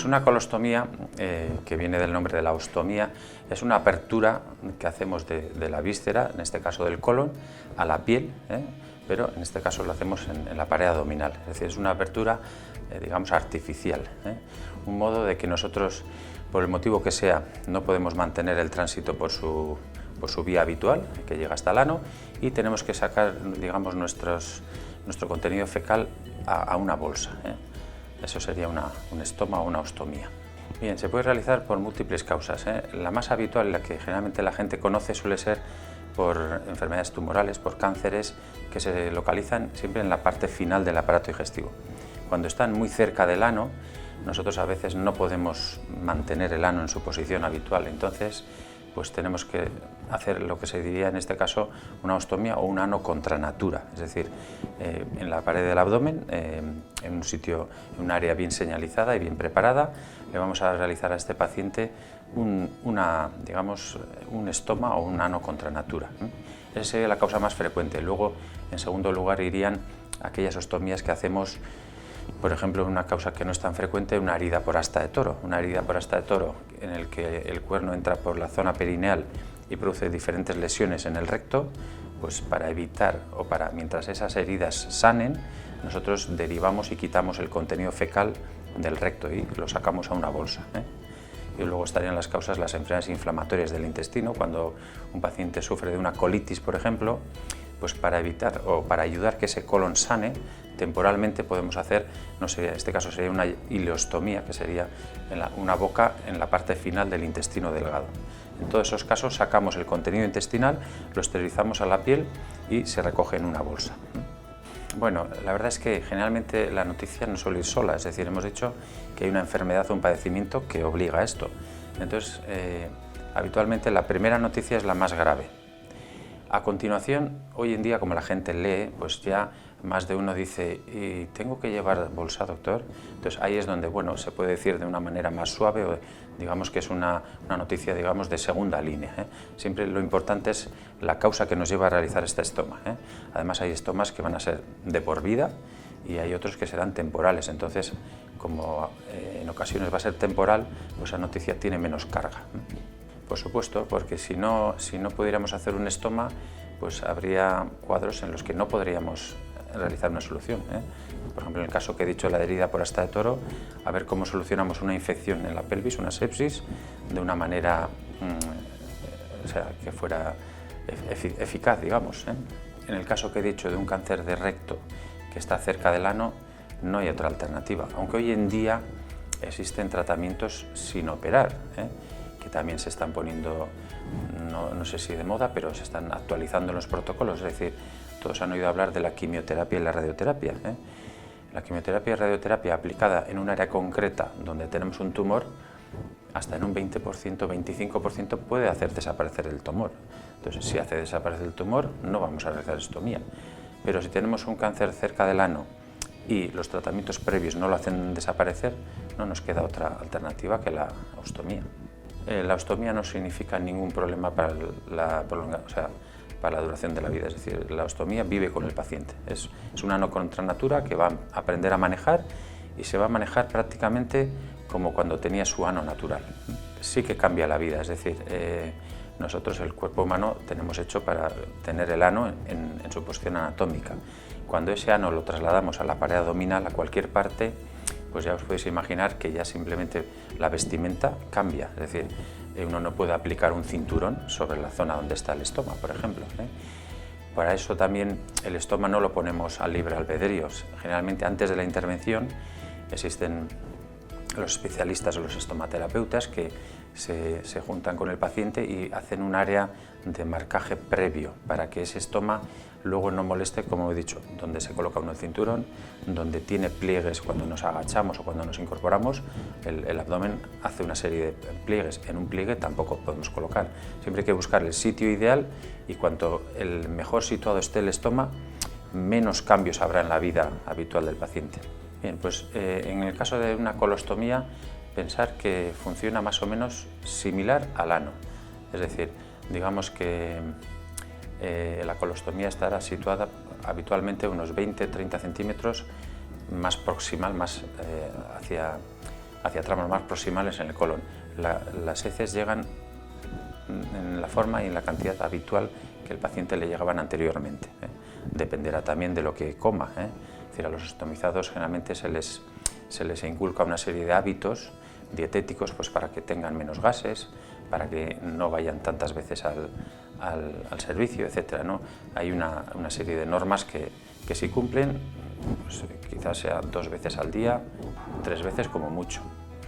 Pues una colostomía, que viene del nombre de la ostomía, es una apertura que hacemos de la víscera, en este caso del colon, a la piel, pero en este caso lo hacemos en la pared abdominal. Es decir, es una apertura, digamos, artificial. Un modo de que nosotros, por el motivo que sea, no podemos mantener el tránsito por su vía habitual, que llega hasta el ano, y tenemos que sacar, digamos, nuestro contenido fecal a una bolsa. Eso sería un estoma o una ostomía. Bien, se puede realizar por múltiples causas. La más habitual, la que generalmente la gente conoce, suele ser por enfermedades tumorales, por cánceres que se localizan siempre en la parte final del aparato digestivo. Cuando están muy cerca del ano, nosotros a veces no podemos mantener el ano en su posición habitual, entonces pues tenemos que hacer lo que se diría en este caso una ostomía o un ano contra natura, es decir, en la pared del abdomen, en un sitio, en un área bien señalizada y bien preparada, le vamos a realizar a este paciente un estoma o un ano contra natura. Esa sería la causa más frecuente. Luego, en segundo lugar, irían aquellas ostomías que hacemos, por ejemplo, una causa que no es tan frecuente, una herida por asta de toro. Una herida por asta de toro en el que el cuerno entra por la zona perineal y produce diferentes lesiones en el recto, pues para evitar o para mientras esas heridas sanen, nosotros derivamos y quitamos el contenido fecal del recto y lo sacamos a una bolsa. Y luego estarían las causas, las enfermedades inflamatorias del intestino, cuando un paciente sufre de una colitis, por ejemplo, pues para evitar o para ayudar que ese colon sane, temporalmente podemos hacer, no sé, en este caso sería una ileostomía, que sería una boca en la parte final del intestino delgado. En todos esos casos sacamos el contenido intestinal, lo esterilizamos a la piel y se recoge en una bolsa. Bueno, la verdad es que generalmente la noticia no suele ir sola, es decir, hemos dicho que hay una enfermedad o un padecimiento que obliga a esto. Entonces, habitualmente la primera noticia es la más grave. A continuación, hoy en día, como la gente lee, pues ya más de uno dice, ¿y tengo que llevar bolsa, doctor? Entonces ahí es donde, bueno, se puede decir de una manera más suave, o digamos que es una noticia, digamos, de segunda línea. Siempre lo importante es la causa que nos lleva a realizar este estoma. Además hay estomas que van a ser de por vida y hay otros que serán temporales. Entonces, como en ocasiones va a ser temporal, pues esa noticia tiene menos carga. Por supuesto, porque si no pudiéramos hacer un estoma, pues habría cuadros en los que no podríamos realizar una solución. Por ejemplo, en el caso que he dicho de la herida por asta de toro, a ver cómo solucionamos una infección en la pelvis, una sepsis, de una manera que fuera eficaz, digamos. En el caso que he dicho de un cáncer de recto que está cerca del ano, no hay otra alternativa, aunque hoy en día existen tratamientos sin operar, que también se están poniendo, no sé si de moda, pero se están actualizando en los protocolos. Es decir, todos han oído hablar de la quimioterapia y la radioterapia. La quimioterapia y radioterapia aplicada en un área concreta donde tenemos un tumor, hasta en un 20%, 25% puede hacer desaparecer el tumor. Entonces, si hace desaparecer el tumor, no vamos a realizar estomía. Pero si tenemos un cáncer cerca del ano y los tratamientos previos no lo hacen desaparecer, no nos queda otra alternativa que la ostomía. La ostomía no significa ningún problema para la duración de la vida, es decir, la ostomía vive con el paciente. Es un ano contra natura que va a aprender a manejar y se va a manejar prácticamente como cuando tenía su ano natural. Sí que cambia la vida, es decir, nosotros el cuerpo humano tenemos hecho para tener el ano en su posición anatómica. Cuando ese ano lo trasladamos a la pared abdominal, a cualquier parte, pues ya os podéis imaginar que ya simplemente la vestimenta cambia, es decir, uno no puede aplicar un cinturón sobre la zona donde está el estoma, por ejemplo. Para eso también el estoma no lo ponemos al libre albedrío. Generalmente antes de la intervención existen los especialistas o los estomaterapeutas que se juntan con el paciente y hacen un área de marcaje previo para que ese estoma luego no moleste, como he dicho, donde se coloca uno el cinturón, donde tiene pliegues cuando nos agachamos o cuando nos incorporamos, el abdomen hace una serie de pliegues. En un pliegue tampoco podemos colocar. Siempre hay que buscar el sitio ideal y cuanto el mejor situado esté el estoma, menos cambios habrá en la vida habitual del paciente. Bien, pues en el caso de una colostomía, pensar que funciona más o menos similar al ano. Es decir, digamos que la colostomía estará situada habitualmente unos 20-30 centímetros más proximal, más hacia hacia tramos más proximales en el colon. Las heces llegan en la forma y en la cantidad habitual que el paciente le llegaban anteriormente. Dependerá también de lo que coma. Es decir, a los ostomizados generalmente se les inculca una serie de hábitos dietéticos, pues para que tengan menos gases, para que no vayan tantas veces al servicio, etc., ¿no? Hay una serie de normas que si cumplen, pues, quizás sea 2 veces al día, 3 veces como mucho.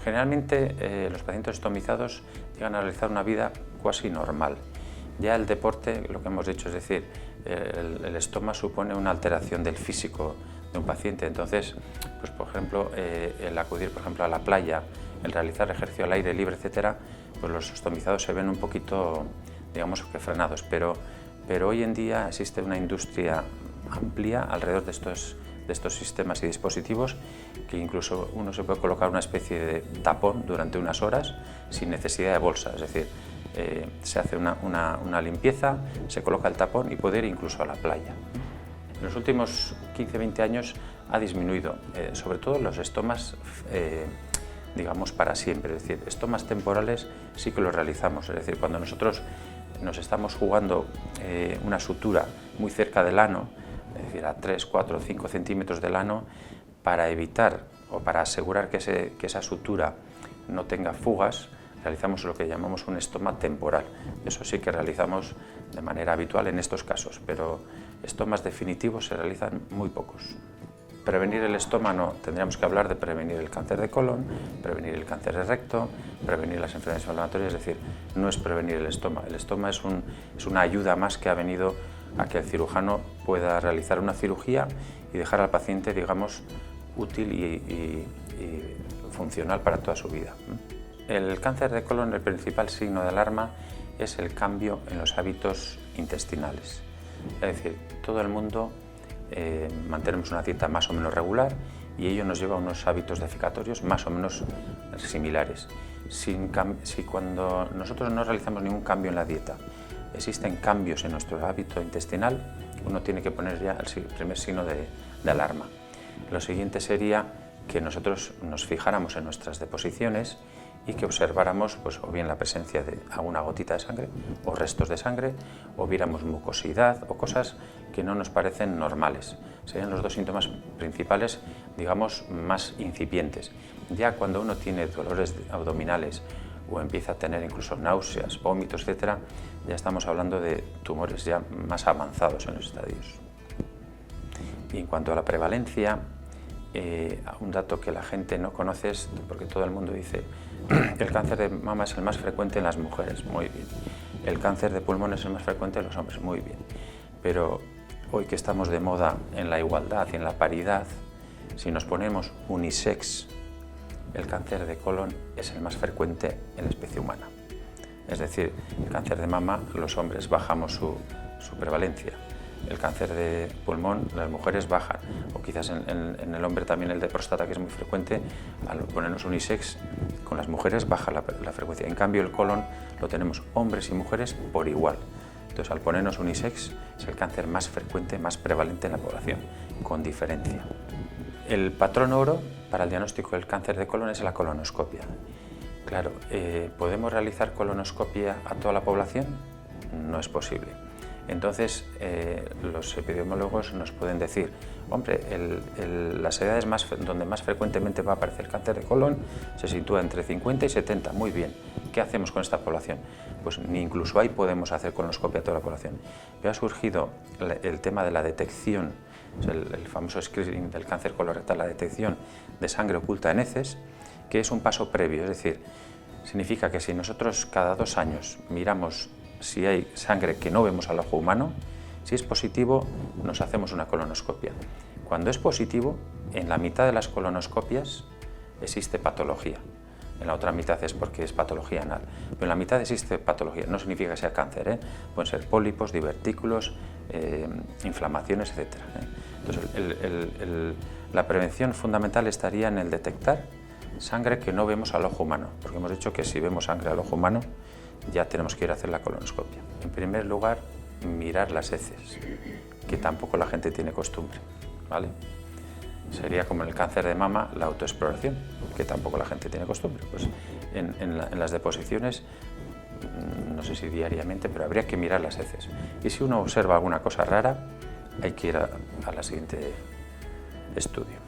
Generalmente los pacientes ostomizados llegan a realizar una vida cuasi normal. Ya el deporte, lo que hemos dicho, es decir, el estoma supone una alteración del físico de un paciente. Entonces, pues por ejemplo, el acudir por ejemplo a la playa, el realizar ejercicio al aire libre, etcétera, pues los ostomizados se ven un poquito, digamos que frenados, pero hoy en día existe una industria amplia alrededor de estos sistemas y dispositivos, que incluso uno se puede colocar una especie de tapón durante unas horas sin necesidad de bolsa, es decir, se hace una limpieza, se coloca el tapón y puede ir incluso a la playa. En los últimos 15-20 años ha disminuido, sobre todo los estomas, digamos, para siempre, es decir, estomas temporales sí que los realizamos, es decir, cuando nosotros nos estamos jugando una sutura muy cerca del ano, es decir, a 3, 4, 5 centímetros del ano, para evitar o para asegurar que esa sutura no tenga fugas, realizamos lo que llamamos un estoma temporal. Eso sí que realizamos de manera habitual en estos casos, pero estomas definitivos se realizan muy pocos. Prevenir el estoma no, tendríamos que hablar de prevenir el cáncer de colon, prevenir el cáncer de recto, prevenir las enfermedades inflamatorias, es decir, no es prevenir el estoma. El estoma es una ayuda más que ha venido a que el cirujano pueda realizar una cirugía y dejar al paciente, digamos, útil y funcional para toda su vida. El cáncer de colon, el principal signo de alarma es el cambio en los hábitos intestinales. Es decir, todo el mundo mantenemos una dieta más o menos regular y ello nos lleva a unos hábitos defecatorios más o menos similares. Si cuando nosotros no realizamos ningún cambio en la dieta, existen cambios en nuestro hábito intestinal, uno tiene que poner ya el primer signo de alarma. Lo siguiente sería que nosotros nos fijáramos en nuestras deposiciones y que observáramos, pues, o bien la presencia de alguna gotita de sangre o restos de sangre, o viéramos mucosidad o cosas que no nos parecen normales. Serían los 2 síntomas principales, digamos, más incipientes. Ya cuando uno tiene dolores abdominales o empieza a tener incluso náuseas, vómitos, etc., ya estamos hablando de tumores ya más avanzados en los estadios. Y en cuanto a la prevalencia, un dato que la gente no conoce es, porque todo el mundo dice que el cáncer de mama es el más frecuente en las mujeres, muy bien. El cáncer de pulmón es el más frecuente en los hombres, muy bien. Pero hoy que estamos de moda en la igualdad y en la paridad, si nos ponemos unisex, el cáncer de colon es el más frecuente en la especie humana. Es decir, el cáncer de mama, los hombres bajamos su prevalencia. El cáncer de pulmón, las mujeres bajan, o quizás en el hombre también el de próstata, que es muy frecuente, al ponernos unisex, con las mujeres baja la frecuencia. En cambio, el colon lo tenemos hombres y mujeres por igual. Entonces, al ponernos unisex, es el cáncer más frecuente, más prevalente en la población, con diferencia. El patrón oro para el diagnóstico del cáncer de colon es la colonoscopia. Claro, ¿podemos realizar colonoscopia a toda la población? No es posible. Entonces, los epidemiólogos nos pueden decir, hombre, las edades donde más frecuentemente va a aparecer cáncer de colon se sitúa entre 50 y 70, muy bien. ¿Qué hacemos con esta población? Pues ni incluso ahí podemos hacer colonoscopia a toda la población. Pero ha surgido el tema de la detección, el famoso screening del cáncer colorectal, la detección de sangre oculta en heces, que es un paso previo, es decir, significa que si nosotros cada 2 años miramos si hay sangre que no vemos al ojo humano, si es positivo, nos hacemos una colonoscopia. Cuando es positivo, en la mitad de las colonoscopias existe patología. En la otra mitad es porque es patología anal. Pero en la mitad existe patología. No significa que sea cáncer, pueden ser pólipos, divertículos, inflamaciones, etc. Entonces, la prevención fundamental estaría en el detectar sangre que no vemos al ojo humano, porque hemos dicho que si vemos sangre al ojo humano, ya tenemos que ir a hacer la colonoscopia. En primer lugar, mirar las heces, que tampoco la gente tiene costumbre, ¿vale? Sería como en el cáncer de mama, la autoexploración. que tampoco la gente tiene costumbre, pues en las deposiciones, no sé si diariamente, pero habría que mirar las heces. Y si uno observa alguna cosa rara, hay que ir a la siguiente estudio.